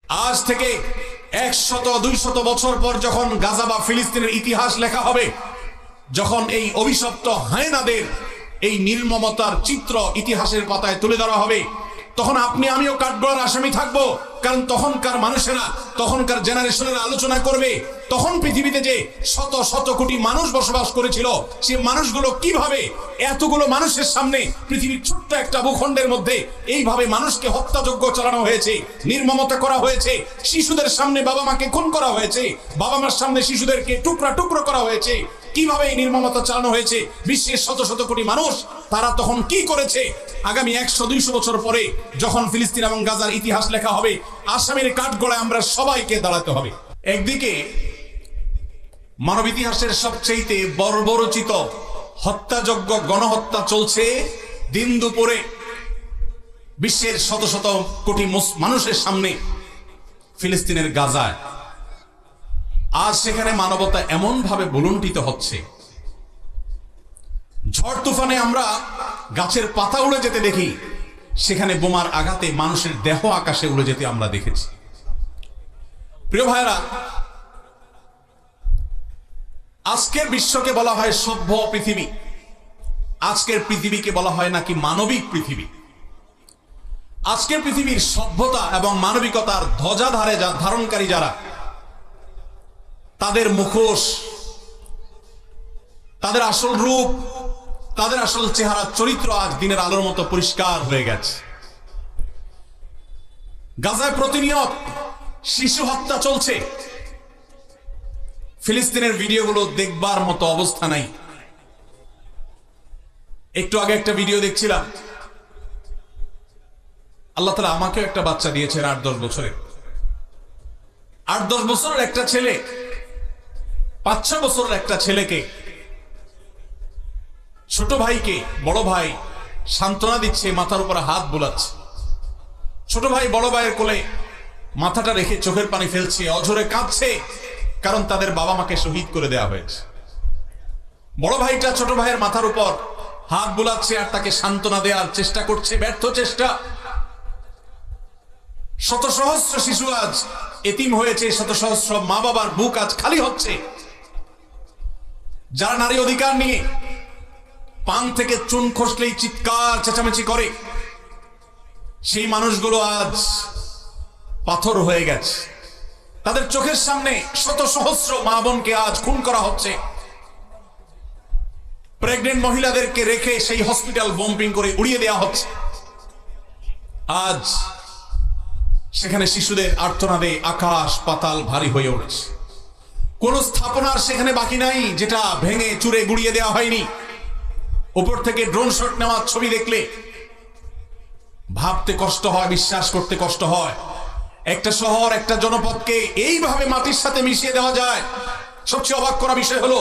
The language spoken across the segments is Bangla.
আজ থেকে 100-200 বছর পর যখন গাজা বা ফিলিস্তিনের ইতিহাস লেখা হবে, যখন এই অভিশপ্ত হায়নাদের এই নির্মমতার চিত্র ইতিহাসের পাতায় তুলে ধরা হবে, তখন আপনি আমিও কাঠগড়ার আসামি থাকবো। কারণ তখনকার মানুষেরা, তখনকার জেনারেশনেরা আলোচনা করবে তখন পৃথিবীতে যে শত শত কোটি মানুষ বসবাস করেছিল, সে মানুষগুলো কিভাবে এতগুলো মানুষের সামনে পৃথিবীর ছোট্ট একটা ভূখণ্ডের মধ্যে এইভাবে মানুষকে হত্যাযজ্ঞ চালানো হয়েছে, নির্মমতা করা হয়েছে, শিশুদের সামনে বাবা মাকে খুন করা হয়েছে, বাবা মার সামনে শিশুদেরকে টুকরা টুকরো করা হয়েছে, কিভাবে এই নির্মমতা চালানো হয়েছে। বিশ্বের শত শত কোটি মানুষ তারা তখন কি করেছে, আগামী 100-200 বছর পরে যখন ফিলিস্তিন এবং গাজার ইতিহাস লেখা হবে, আসামির কাঠগড়ায় আমরা সবাইকে দাঁড়াতে হবে। একদিকে মানব ইতিহাসের সবচেয়ে বর্বরচিত হত্যাযজ্ঞ, গণহত্যা চলছে দিন দুপুরে বিশ্বের শত শত কোটি মানুষের সামনে ফিলিস্তিনের গাজায়। আজ সেখানে মানবতা এমন ভাবে ভুলুণ্ঠিত হচ্ছে, ঝড় তুফানে আমরা গাছের পাতা উড়ে যেতে দেখি, সেখানে বোমার আঘাতে মানুষের দেহ আকাশে উড়ে যেতে আমরা দেখেছি। প্রিয় ভাইরা, আজকের বিশ্বকে বলা হয় সভ্য পৃথিবী, আজকের পৃথিবীকে বলা হয় নাকি মানবিক পৃথিবী। আজকের পৃথিবীর সভ্যতা এবং মানবিকতার ধ্বজাধারে ধারণকারী যারা, তাদের মুখোশ, তাদের আসল রূপ, তাদের আসল চেহারা, চরিত্র আজ দিনের আলোর মতো পরিষ্কার হয়ে গেছে। গাজায় প্রতিনিয়ত শিশু হত্যা চলছে, ফিলিস্তিনের ভিডিওগুলো দেখবার মতো অবস্থা নাই। একটু আগে একটা ভিডিও দেখছিলাম, আল্লাহ তাআলা আমাকেও একটা বাচ্চা দিয়েছেন 8-10 বছরের। 8-10 বছরের একটা ছেলে 5-6 বছরের একটা ছেলেকে, ছোট ভাইকে বড় ভাই সান্ত্বনা দিচ্ছে, মাথার উপরে হাত বোলাচ্ছে। ছোট ভাই বড় ভাইয়ের কোলে মাথাটা রেখে চোখের পানি ফেলছে, অঝরে কাঁদছে, কারণ তাদের বাবা মাকে শহীদ করে দেওয়া হয়েছে। বড় ভাইটা ছোট ভাইয়ের মাথার উপর হাত বোলাচ্ছে আর তাকে সান্ত্বনা দেওয়ার চেষ্টা করছে, ব্যর্থ চেষ্টা। শত সহস্র শিশু আজ এতিম হয়েছে, শত সহস্র মা বাবার বুক আজ খালি হচ্ছে। যারা নারী অধিকার নিয়ে পান থেকে চুন খসলেই চিৎকার চেঁচামেচি করে, সেই মানুষগুলো আজ পাথর হয়ে গেছে। তাদের চোখের সামনে শত সহস্র মা বোনকে আজ খুন করা হচ্ছে। প্রেগনেন্ট মহিলাদেরকে রেখে সেই হসপিটাল বম্বিং করে উড়িয়ে দেওয়া হচ্ছে। আজ সেখানে শিশুদের আর্তনাদে আকাশ পাতাল ভারী হয়ে উঠেছে। কোন স্থাপনার সেখানে বাকি নাই যেটা ভেঙে চুরে গুড়িয়ে দেওয়া হয়নি। উপর থেকে ড্রোন শট নেওয়ার ছবি দেখলে ভাবতে কষ্ট হয়, বিশ্বাস করতে কষ্ট হয়, একটা শহর, একটা জনপদকে এইভাবে মাটির সাথে মিশিয়ে দেওয়া যায়। সবচেয়ে অবাক করা বিষয় হলো,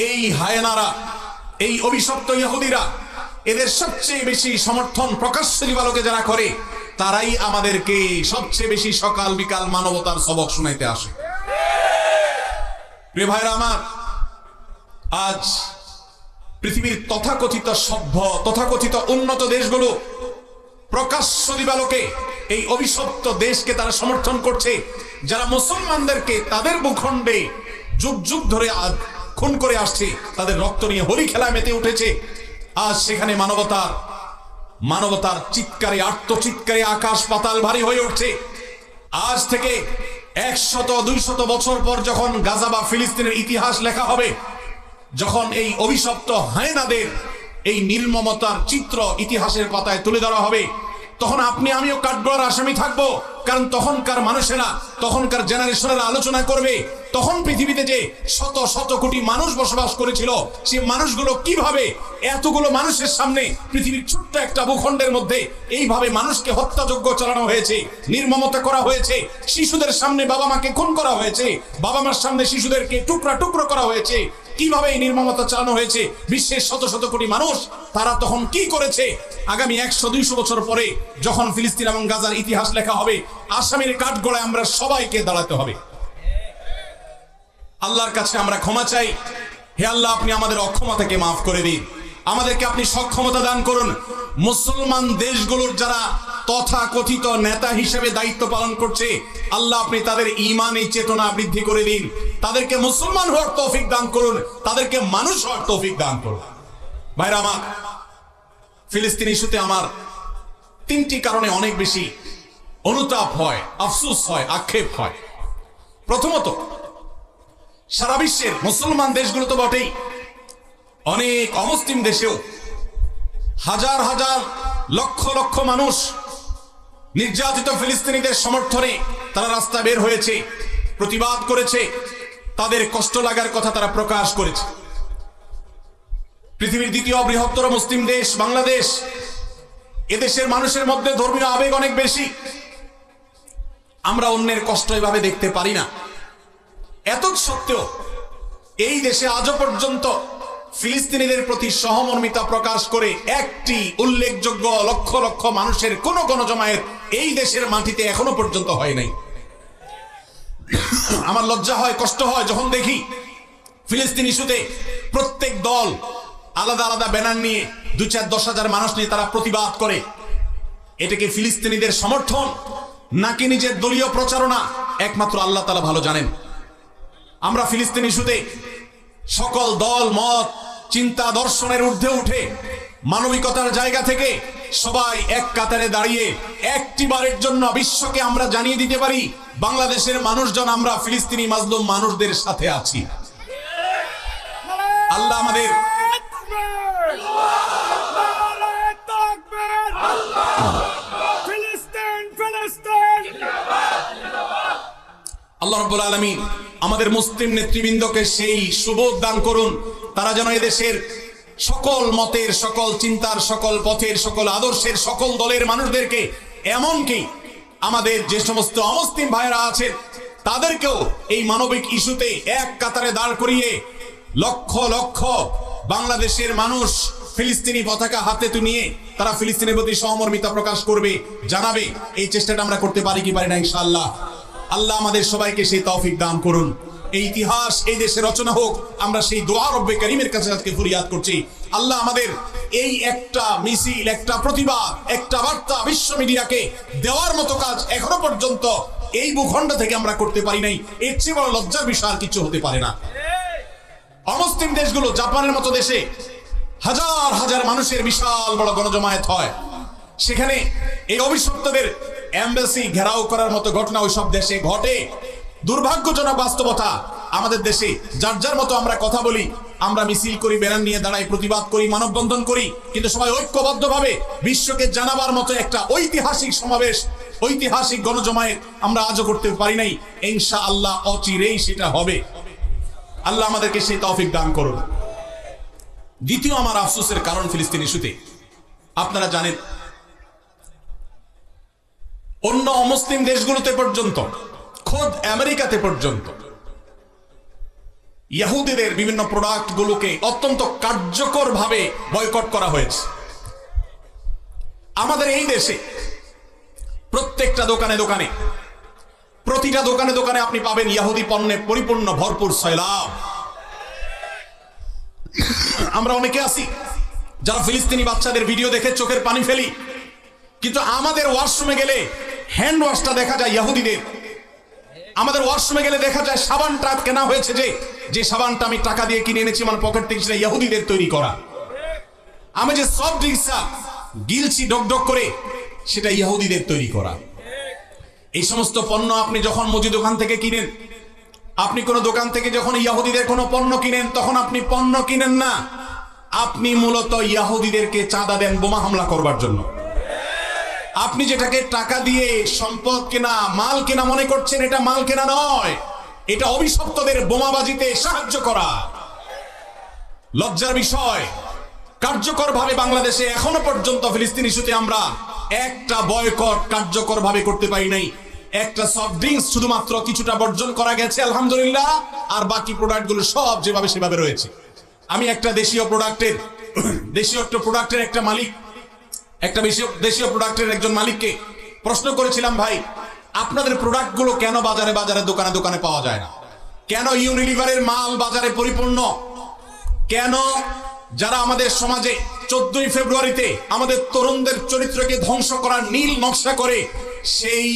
এই হায়নারা, এই অভিশপ্ত ইহুদিরা, এদের সবচেয়ে বেশি সমর্থন প্রকাশ্য দিবালোকে যারা করে, তারাই আমাদেরকে সবচেয়ে বেশি সকাল বিকাল মানবতার সবক শুনাইতে আসে। প্রিয় ভাইরা আমার, আজ পৃথিবীর তথাকথিত সভ্য, তথাকথিত উন্নত দেশগুলো প্রকাশ্য দিবালোকে এই অভিশপ্ত দেশকে তারা সমর্থন করছে, যারা মুসলমানদেরকে তাদের ভূখণ্ডে যুগ যুগ ধরে খুন করে আসছে, তাদের রক্ত নিয়ে হোলি খেলায় মেতে উঠেছে। আজ সেখানে মানবতার চিৎকারে, আর্তচিৎকারে আকাশ পাতাল ভারী হয়ে উঠছে। আজ থেকে 100-200 বছর পর যখন গাজা বা ফিলিস্তিনের ইতিহাস লেখা হবে, যখন এই অভিশপ্ত হায়নাদের এই নির্মমতার চিত্র ইতিহাসের পাতায় তুলে ধরা হবে, তখন আপনি আমিও কাঠগড়ার আসামি থাকবো। কারণ তখনকার মানুষেরা, তখনকার জেনারেশনেরা আলোচনা করবে তখন পৃথিবীতে যে শত শত কোটি মানুষ বসবাস করেছিল, সেই মানুষগুলো কিভাবে এতগুলো মানুষের সামনে পৃথিবীর ছোট্ট একটা ভূখণ্ডের মধ্যে এইভাবে মানুষকে হত্যাযজ্ঞ চালানো হয়েছে, নির্মমতা করা হয়েছে, শিশুদের সামনে বাবা মাকে খুন করা হয়েছে, বাবা মার সামনে শিশুদেরকে টুকরা টুকরো করা হয়েছে, কিভাবে এই নির্মমতা চালানো হয়েছে। বিশ্বের শত শত কোটি মানুষ তারা তখন কি করেছে, আগামী 100-200 বছর পরে যখন ফিলিস্তিন এবং গাজার ইতিহাস লেখা হবে, আসামির কাঠগড়ায় আমরা সবাইকে দাঁড়াতে হবে। আল্লাহর কাছে আমরা ক্ষমা চাই, হে আল্লাহ, আপনি আমাদের অক্ষমতাকে মাফ করে দিন, আমাদেরকে আপনি সক্ষমতা দান করুন। মুসলমান দেশগুলোর যারা তথাকথিত নেতা হিসেবে দায়িত্ব পালন করছে, আল্লাহ আপনি তাদের ঈমান এই চেতনা বৃদ্ধি করে দিন, তাদেরকে মুসলমান হওয়ার তৌফিক দান করুন, তাদেরকে মানুষ হওয়ার তৌফিক দান করুন। ভাইরা আমার, ফিলিস্তিন ইস্যুতে আমার তিনটি কারণে অনেক বেশি অনুতাপ হয়, আফসোস হয়, আক্ষেপ হয়। প্রথমত, সারা বিশ্বের মুসলমান দেশগুলো তো বটেই, অনেক অমুসলিম দেশেও হাজার হাজার লক্ষ লক্ষ মানুষ নির্যাতিত ফিলিস্তিনিদের সমর্থনে তারা রাস্তা বের হয়েছে, প্রতিবাদ করেছে, তাদের কষ্ট লাগার কথা তারা প্রকাশ করেছে। পৃথিবীর দ্বিতীয় বৃহত্তর মুসলিম দেশ বাংলাদেশ, এদেশের মানুষের মধ্যে ধর্মীয় আবেগ অনেক বেশি। আমরা অন্যের কষ্ট এভাবে দেখতে পারি না। এত সত্ত্বেও এই দেশে আজও পর্যন্ত ফিলিস্তিনিদের প্রতি সহমর্মিতা প্রকাশ করে একটি উল্লেখযোগ্য লক্ষ লক্ষ মানুষের কোন গণজমায়েত এই দেশের মাটিতে এখনো পর্যন্ত হয় নাই। আমার লজ্জা হয়, কষ্ট হয় যখন দেখি ফিলিস্তিন ইস্যুতে প্রত্যেক দল আলাদা আলাদা ব্যানার নিয়ে 2-4-10,000 মানুষ নিয়ে তারা প্রতিবাদ করে। এটা কি ফিলিস্তিনিদের সমর্থন নাকি নিজের দলীয় প্রচারণা? একমাত্র আল্লাহ তাআলা ভালো জানেন। আমরা ফিলিস্তিন ইস্যুতে সকল দল মত চিন্তা দর্শনের ঊর্ধ্বে উঠে মানবিকতার জায়গা থেকে সবাই এক কাতারে দাঁড়িয়ে একটিবারের জন্য বিশ্বকে আমরা জানিয়ে দিতে পারি, বাংলাদেশের মানুষজন আমরা ফিলিস্তিনি মাজলুম মানুষদের সাথে আছি। আল্লাহ আমাদের আল্লাহ রাব্বুল আলামিন আমাদের মুসলিম নেতৃবৃন্দকে সেই সুবোধ দান করুন, তারা যেন এদেশের সকল মতের, সকল চিন্তার, সকল পথের, সকল আদর্শের, সকল দলের মানুষদেরকে, এমনকি আমাদের যে সমস্ত অমুসলিম ভাইরা আছেন তাদেরকেও এই মানবিক ইস্যুতে এক কাতারে দাঁড় করিয়ে লক্ষ লক্ষ বাংলাদেশের মানুষ ফিলিস্তিনি পতাকা হাতে নিয়ে তারা ফিলিস্তিনের প্রতি সহমর্মিতা প্রকাশ করবে, জানাবে। এই চেষ্টাটা আমরা করতে পারি কি পারি না ইনশাআল্লাহ। আল্লাহ আমাদের সবাইকে সেই তৌফিক দান করুন। এই ইতিহাস এই দেশে রচনা হোক, আমরা সেই দোয়া রব্বে কারীমের কাছে আজকে ফরিয়াদ করছি। আল্লাহ আমাদের এই একটা মিছিল, একটা প্রতিবাদ, একটা বার্তা বিশ্ব মিডিয়াকে দেওয়ার মতো কাজ এখনো পর্যন্ত এই ভূখণ্ড থেকে আমরা করতে পারি নাই। এর চেয়ে বড় লজ্জার বিষয় আর কিছু হতে পারে না। অমুসলিম দেশগুলো, জাপানের মতো দেশে হাজার হাজার মানুষের বিশাল বড় গণজমায়েত হয়, সেখানে এই অভিশপ্তদের এমবাসি ঘেরাও করার মতো ঘটনা ওই সব দেশে ঘটে। দুর্ভাগ্যজনক বাস্তবতা, আমাদের দেশে যার যার মতো আমরা কথা বলি, আমরা মিছিল করি, ব্যানার নিয়ে দাঁড়াই, প্রতিবাদ করি, মানববন্ধন করি, কিন্তু সবাই ঐক্যবদ্ধভাবে বিশ্বকে জানাবার মতো একটা ঐতিহাসিক সমাবেশ, ঐতিহাসিক গণজমায়েত আমরা আজও করতে পারি নাই। ইনশাআল্লাহ অচিরেই সেটা হবে। আল্লাহ আমাদেরকে সেই তৌফিক দান করুন। দ্বিতীয় আমার আফসোসের কারণ ফিলিস্তিন ইস্যুতে, আপনারা জানেন অন্য অমুসলিম দেশগুলোতে পর্যন্ত, খোদ আমেরিকাতে পর্যন্ত ইহুদিদের বিভিন্ন প্রোডাক্ট গুলোকে অত্যন্ত কার্যকর ভাবে বয়কট করা হয়েছে। আমাদের এই দেশে প্রত্যেকটা দোকানে দোকানে, প্রতিটা দোকানে দোকানে আপনি পাবেন ইহুদি পণ্যে পরিপূর্ণ ভরপুর সয়লাব। আমরা অনেকে আছি যারা ফিলিস্তিনি বাচ্চাদের ভিডিও দেখে চোখের পানি ফেলি, কিন্তু আমাদের ওয়াশরুমে গেলে হ্যান্ড ওয়াশটা দেখা যায় ইহুদিদের। আমাদের ওয়াশরুমে গেলে দেখা যায় সাবানটা কেনা হয়েছে, যে সাবানটা আমি টাকা দিয়ে কিনে এনেছি আমার পকেট থেকে, সেটা ইহুদিদের তৈরি করা। আমি যে সফট ড্রিঙ্কসটা গিলছি ডক করে, সেটা ইহুদিদের তৈরি করা। এই সমস্ত পণ্য আপনি যখন মুদি দোকান থেকে কিনেন, আপনি কোন দোকান থেকে যখন ইহুদিদের কোনো পণ্য কিনেন, তখন আপনি পণ্য কিনেন না, আপনি মূলত ইহুদিদেরকে চাঁদা দেন বোমা হামলা করবার জন্য। আপনি যেটাকে টাকা দিয়ে সম্পদ কেনা, মাল কেনা মনে করছেন, এটা মাল কেনা নয়, এটা অভিশপ্তদের বোমাবাজিতে সাহায্য করা। লজ্জার বিষয়, কার্যকর ভাবে বাংলাদেশে এখনো পর্যন্ত ফিলিস্তিন ইস্যুতে আমরা একটা বয়কট কার্যকর ভাবে করতে পারি নাই। একটা সফট ড্রিঙ্কস শুধুমাত্র কিছুটা বর্জন করা গেছে আলহামদুলিল্লাহ, আর বাকি প্রোডাক্ট গুলো সব যেভাবে সেভাবে রয়েছে। আমি একটা দেশীয় প্রোডাক্টের একটা মালিক, একটা দেশীয় প্রোডাক্টের একজন মালিককে প্রশ্ন করেছিলাম, ভাই আপনাদের প্রোডাক্ট গুলো কেন বাজারে বাজারে দোকানে দোকানে পাওয়া যায় না? কেন ইউনিলিভারের মাল বাজারে পরিপূর্ণ? কেন যারা আমাদের সমাজে 14ই ফেব্রুয়ারিতে আমাদের তরুণদের চরিত্রকে ধ্বংস করার নীল নকশা করে সেই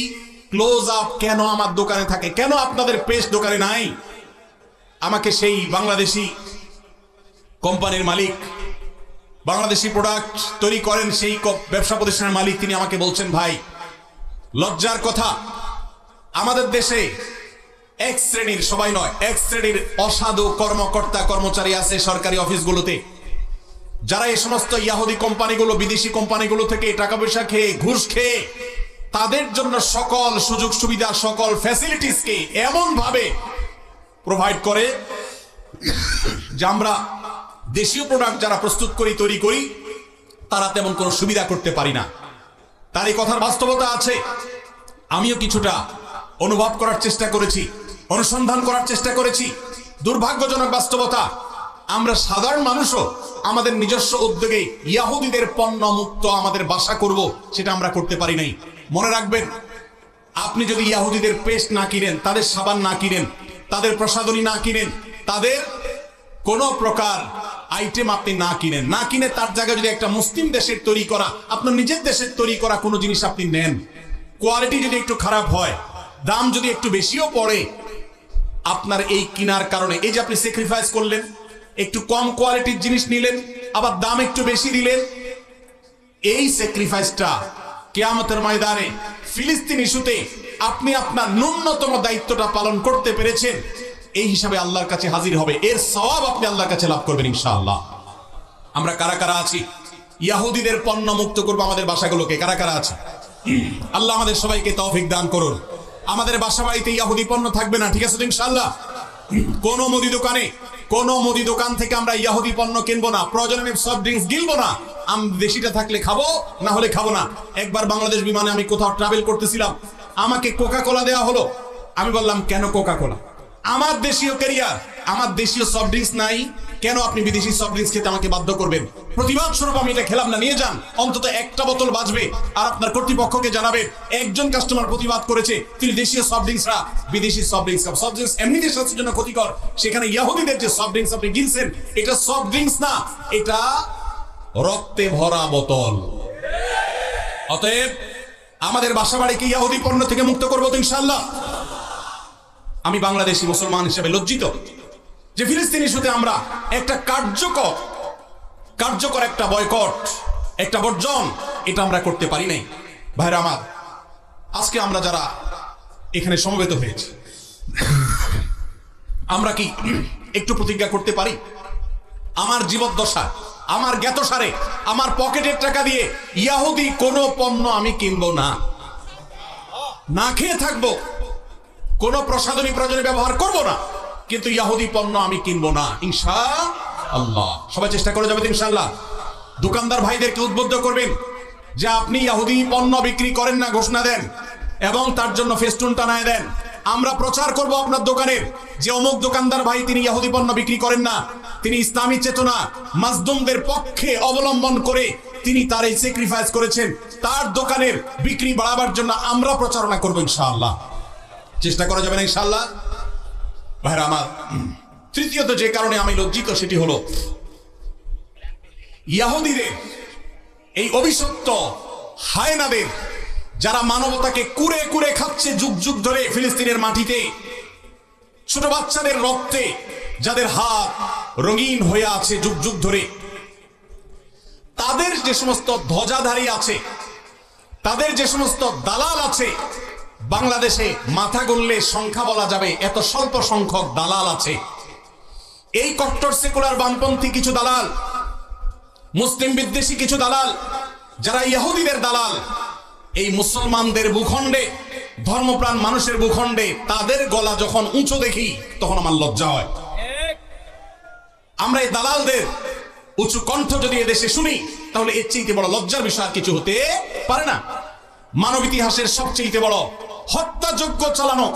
ক্লোজ আপ কেন আমার দোকানে থাকে, কেন আপনাদের পেস্ট দোকানে নাই? আমাকে সেই বাংলাদেশি কোম্পানির মালিক, বাংলাদেশি প্রোডাক্ট তৈরি করেন সেই ব্যবসা প্রতিষ্ঠানের মালিক, তিনি আমাকে বলছেন, ভাই লজ্জার কথা, আমাদের দেশে এক শ্রেণীর, সবাই নয়, এক শ্রেণীর অসাধু কর্মকর্তা কর্মচারী আছে সরকারি অফিসগুলোতে, যারা এই সমস্ত ইয়াহুদি কোম্পানিগুলো, বিদেশি কোম্পানিগুলো থেকে টাকা পয়সা খেয়ে, ঘুষ খেয়ে, তাদের জন্য সকল সুযোগ সুবিধা, সকল ফ্যাসিলিটিসকে এমন ভাবে প্রোভাইড করে যে আমরা দেশীয় প্রোডাক্ট যারা প্রস্তুত করি, তৈরি করি, তারা তেমন কোনো সুবিধা করতে পারি না। তার এই কথার বাস্তবতা আছে, আমিও কিছুটা অনুভব করার চেষ্টা করেছি, অনুসন্ধান করার চেষ্টা করেছি। দুর্ভাগ্যজনক বাস্তবতা, আমরা সাধারণ মানুষও আমাদের নিজস্ব উদ্যোগে ইয়াহুদিদের পণ্য মুক্ত আমাদের বাসা করব, সেটা আমরা করতে পারি নাই। মনে রাখবেন, আপনি যদি ইয়াহুদিদের পেস্ট না কিনেন, তাদের সাবান না কিনেন, তাদের প্রসাধনী না কিনেন, তাদের কোন প্রকার আইটেম আপনি না কিনে তার জায়গায় যদি একটা মুসলিম দেশের তৈরি করা, আপনার নিজের দেশের তৈরি করা কোনো জিনিস আপনি নেন, কোয়ালিটি যদি একটু খারাপ হয়, দাম যদি একটু বেশিও পড়ে, আপনার এই কিনার কারণে, এই যে আপনি স্যাক্রিফাইস করলেন, একটু কম কোয়ালিটির জিনিস নিলেন, আবার দাম একটু বেশি দিলেন, এই স্যাক্রিফাইসটা কিয়ামতের ময়দানে ফিলিস্তিন ইস্যুতে আপনি আপনার ন্যূনতম দায়িত্বটা পালন করতে পেরেছেন, এই হিসাবে আল্লাহর কাছে হাজির হবে, এর সওয়াব আপনি আল্লাহর কাছে লাভ করবেন ইনশাআল্লাহ। আমরা কারা কারা আছি ইয়াহুদিদের পণ্য মুক্ত করবো আমাদের বাসাগুলোকে? কারা কারা আছে? আল্লাহ আমাদের সবাইকে তৌফিক দান করুন। আমাদের বাসা বাড়িতে ইয়াহুদি পণ্য থাকবে না, ঠিক আছে তো ইনশাআল্লাহ? কোন মুদি দোকান থেকে আমরা ইয়াহুদি পণ্য কিনবো না, প্রয়োজনে সফট ড্রিঙ্কস গিলবো না, দেশিটা থাকলে খাবো, না হলে খাবো না। একবার বাংলাদেশ বিমানে আমি কোথাও ট্রাভেল করতেছিলাম, আমাকে কোকা কোলা দেওয়া হলো। আমি বললাম, কেন কোকা কোলা? আমার দেশীয় ক্যারিয়ার, আমার দেশীয় সফট ড্রিঙ্কস নাই, কেন আপনি বিদেশি সফট ড্রিঙ্কস খেতে আমাকে বাধ্য করবেন? প্রতিবাদ স্বরূপ আমি এটা খেলাম না, নিয়ে যান, অন্তত একটা বোতল বাঁচবে। আর আপনার কর্তৃপক্ষকে জানাবেন, একজন কাস্টমার প্রতিবাদ করেছে, তিনি দেশীয় সফট ড্রিঙ্কসরা বিদেশি সফট ড্রিঙ্কস এমনিতে স্বাস্থ্যের জন্য ক্ষতিকর, সেখানে ইয়াহুদিদের যে সফট ড্রিঙ্কস আপনি গিলছেন, এটা সফট ড্রিঙ্কস না, এটা রক্তে ভরা বোতল। অতএব আমাদের বাসা বাড়িকে ইয়াহুদি পণ্য থেকে মুক্ত করবো তো ইনশাআল্লাহ। আমি বাংলাদেশি মুসলমান হিসেবে লজ্জিত যে ফিলিস্তিন ইস্যুতে আমরা একটা কার্যকর একটা বয়কট, একটা বর্জন, এটা আমরা করতে পারি নাই। ভাইরা আমার, আজকে আমরা যারা এখানে সমবেত হয়েছি, আমরা কি একটু প্রতিজ্ঞা করতে পারি, আমার জীবদ্দশা, আমার জ্ঞাতসারে, আমার পকেটের টাকা দিয়ে ইয়াহুদি কোনো পণ্য আমি কিনবো না, না খেয়ে থাকবো, কোন প্রসাধনী প্রয়োজনে ব্যবহার করব না, কিন্তু ইয়াহুদি পণ্য আমি কিনবো না ইনশাআল্লাহ। সবাই চেষ্টা করে যাবে ইনশাআল্লাহ। দোকানদার ভাইদেরকে উদ্বুদ্ধ করবেন যে আপনি ইয়াহুদি পণ্য বিক্রি করেন না, ঘোষণা দেন এবং তার জন্য ফেস্টুন টানায় দেন। আমরা প্রচার করব আপনার দোকানের যে অমুক দোকানদার ভাই তিনি ইয়াহুদি পণ্য বিক্রি করেন না, তিনি ইসলামী চেতনা মাজলুমদের পক্ষে অবলম্বন করে তিনি তার এই স্যাক্রিফাইস করেছেন, তার দোকানের বিক্রি বাড়াবার জন্য আমরা প্রচারণা করব ইনশাআল্লাহ। চেষ্টা করা যাবে না ইনশাআল্লাহ। ভাইরা আমার, তৃতীয়ত যে কারণে আমি লজ্জিত সেটি হলো ইয়াহুদিদের এই অভিশপ্ত হায়নাদের, যারা মানবতাকে কুরে কুরে খাচ্ছে যুগ যুগ ধরে ফিলিস্তিনের মাটিতে, ছোট বাচ্চাদের রক্তে যাদের হাত রঙিন হয়ে আছে যুগ যুগ ধরে, তাদের যে সমস্ত ধ্বজাধারী আছে, তাদের যে সমস্ত দালাল আছে, বাংলাদেশে মাথা গুনলে সংখ্যা বলা যাবে, এত স্বল্প সংখ্যক দালাল আছে। এই কট্টর সেকুলার বামপন্থী কিছু দালাল, মুসলিম বিদ্বেষী কিছু দালাল, যারা ইহুদিদের দালাল, এই মুসলমানদের ভূখণ্ডে, ধর্মপ্রাণ মানুষের ভূখণ্ডে তাদের গলা যখন উঁচু দেখি তখন আমার লজ্জা হয়। আমরা এই দালালদের উঁচু কণ্ঠ যদি এদেশে শুনি, তাহলে এর চেয়ে বড় লজ্জার বিষয় আর কিছু হতে পারে না। মানব ইতিহাসের সবচেয়ে বড় হত্যাযজ্ঞ চালানো,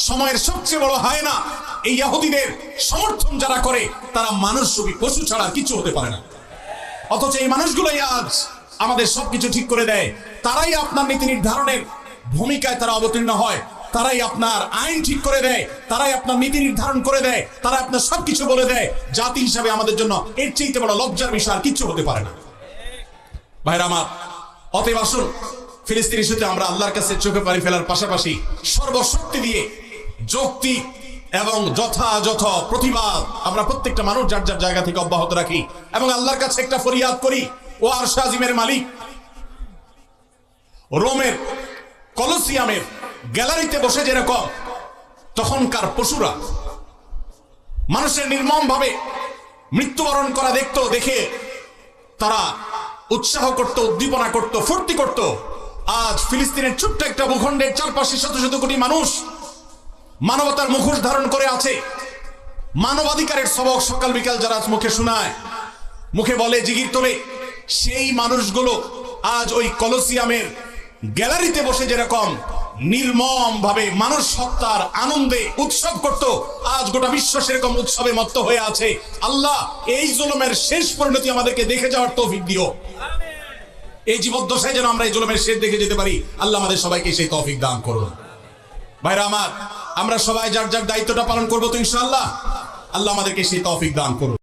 সময়ের সবচেয়ে বড় হায়না এই ইহুদিদের সমর্থন যারা করে, তারা মানুষ রূপী পশু ছাড়া কিছু হতে পারে না। অথচ এই মানুষগুলোই আজ আমাদের সবকিছু ঠিক করে দেয়, তারাই আপনার নীতি নির্ধারণের ভূমিকায় তারা অবতীর্ণ হয়, তারাই আপনার আইন ঠিক করে দেয়, তারাই আপনার নীতি নির্ধারণ করে দেয়, তারা আপনার সবকিছু বলে দেয়। জাতি হিসাবে আমাদের জন্য এর চেয়ে বড় লজ্জার বিষয় আর কিছু হতে পারে না। ভাইরা আমার, অতএব আসুন ফিলিস্তিন ইস্যুতে আমরা আল্লাহর কাছে চোখে পানি ফেলার পাশাপাশি সর্বশক্তি দিয়ে যৌক্তিক এবং যথাযথ প্রতিবাদ আমরা প্রত্যেকটা মানুষ যার যার জায়গা থেকে অব্যাহত রাখি এবং আল্লাহর কাছে একটা ফরিয়াদ করি, ও আরশ আজিমের মালিক, রোমের কলোসিয়ামের গ্যালারিতে বসে যেরকম তখনকার পশুরা মানুষের নির্মম ভাবে মৃত্যুবরণ করা দেখতো, দেখে তারা উৎসাহ করত, উদ্দীপনা করত, ফুর্তি করত, আজ ফিলিস্তিনের ছোট্ট একটা ভূখণ্ডের চারপাশে শত শত কোটি মানুষ মানবতার মুখোশ ধারণ করে আছে। মানবাধিকারের সবক সকাল বিকাল যারা মুখে শোনায়, মুখে বলে, জিগির তোলে, সেই মানুষগুলো আজ ওই কলোসিয়ামের গ্যালারিতে বসে যেরকম নির্মম ভাবে মানুষ হত্যার আনন্দে উৎসব করত, আজ গোটা বিশ্ব সেরকম উৎসবে মত্ত হয়ে আছে। আল্লাহ এই জুলুমের শেষ পরিণতি আমাদেরকে দেখে যাওয়ার তৌফিক দিও। এই জীবদ্দশায় যেন আমরা এই জুলুমের শেষ দেখে যেতে পারি। আল্লাহ আমাদের সবাইকে সেই তৌফিক দান করুন। ভাইরা আমার, আমরা সবাই যার যার দায়িত্বটা পালন করবো তো ইনশাআল্লাহ। আল্লাহ আমাদেরকে সেই তৌফিক দান করুন।